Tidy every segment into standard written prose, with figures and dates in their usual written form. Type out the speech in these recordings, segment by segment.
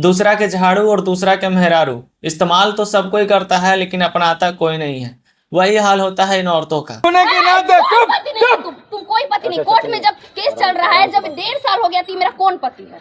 दूसरा के झाड़ू और दूसरा के मेहरारू। इस्तेमाल तो सब कोई करता है लेकिन अपनाता कोई नहीं है। वही हाल होता है इन औरतों का। कोई पति नहीं है, तुम कोई पति नहीं। कोर्ट में जब केस चल रहा है, जब 1.5 साल हो गया थी, मेरा कौन पति है?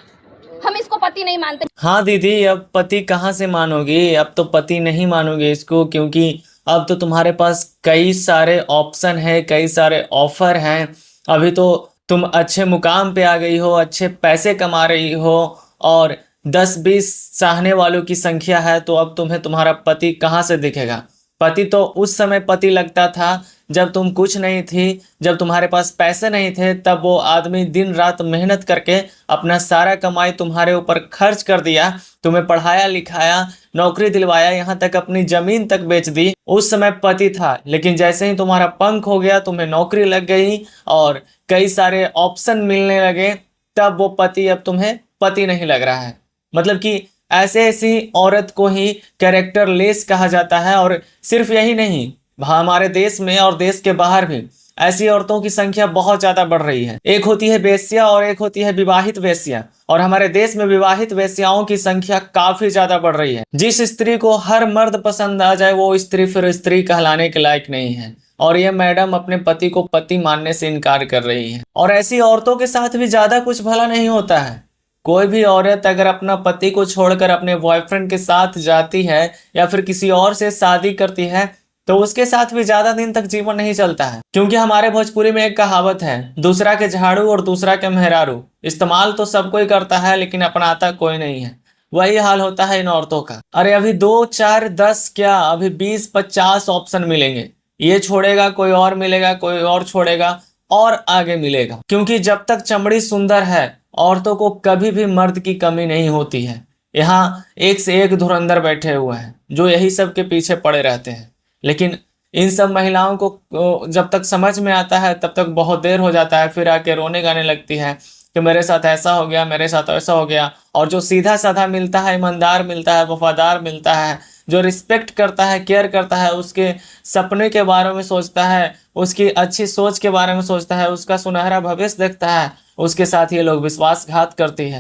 हम इसको पति नहीं मानते। हाँ दीदी, अब पति कहाँ से मानोगी? अब तो पति नहीं मानोगे इसको, क्योंकि अब तो तुम्हारे पास कई सारे ऑप्शन है, कई सारे ऑफर हैं। अभी तो तुम अच्छे मुकाम पे आ गई हो, अच्छे पैसे कमा रही हो और 10-20 चाहने वालों की संख्या है, तो अब तुम्हें तुम्हारा पति कहाँ से दिखेगा? पति तो उस समय पति लगता था जब तुम कुछ नहीं थी, जब तुम्हारे पास पैसे नहीं थे, तब वो आदमी दिन रात मेहनत करके अपना सारा कमाई तुम्हारे ऊपर खर्च कर दिया, तुम्हें पढ़ाया लिखाया, नौकरी दिलवाया, यहाँ तक अपनी जमीन तक बेच दी। उस समय पति था, लेकिन जैसे ही तुम्हारा पंख हो गया, तुम्हें नौकरी लग गई और कई सारे ऑप्शन मिलने लगे, तब वो पति अब तुम्हें पति नहीं लग रहा है। मतलब कि ऐसे ऐसी औरत को ही कैरेक्टर लेस कहा जाता है। और सिर्फ यही नहीं, हमारे देश में और देश के बाहर भी ऐसी औरतों की संख्या बहुत ज्यादा बढ़ रही है। एक होती है वेश्या और एक होती है विवाहित वेश्या, और हमारे देश में विवाहित वेश्याओं की संख्या काफी ज्यादा बढ़ रही है। जिस स्त्री को हर मर्द पसंद आ जाए, वो स्त्री फिर स्त्री कहलाने के लायक नहीं है। और ये मैडम अपने पति को पति मानने से इनकार कर रही है। और ऐसी औरतों के साथ भी ज्यादा कुछ भला नहीं होता है। कोई भी औरत अगर अपना पति को छोड़कर अपने बॉयफ्रेंड के साथ जाती है या फिर किसी और से शादी करती है, तो उसके साथ भी ज्यादा दिन तक जीवन नहीं चलता है। क्योंकि हमारे भोजपुरी में एक कहावत है, दूसरा के झाड़ू और दूसरा के मेहरारू। इस्तेमाल तो सब कोई करता है लेकिन अपनाता कोई नहीं है। वही हाल होता है इन औरतों का। अरे अभी 2, 4, 10 क्या, अभी 20-50 ऑप्शन मिलेंगे। ये छोड़ेगा कोई और मिलेगा, कोई और छोड़ेगा और आगे मिलेगा। क्योंकि जब तक चमड़ी सुंदर है, औरतों को कभी भी मर्द की कमी नहीं होती है। यहाँ एक से एक धुरंधर बैठे हुए हैं जो यही सब के पीछे पड़े रहते हैं। लेकिन इन सब महिलाओं को जब तक समझ में आता है तब तक बहुत देर हो जाता है। फिर आके रोने गाने लगती है कि मेरे साथ ऐसा हो गया, मेरे साथ ऐसा हो गया। और जो सीधा साधा मिलता है, ईमानदार मिलता है, वफादार मिलता है, जो रिस्पेक्ट करता है, केयर करता है, उसके सपने के बारे में सोचता है, उसकी अच्छी सोच के बारे में सोचता है, उसका सुनहरा भविष्य देखता है, उसके साथ ये लोग विश्वासघात करती है।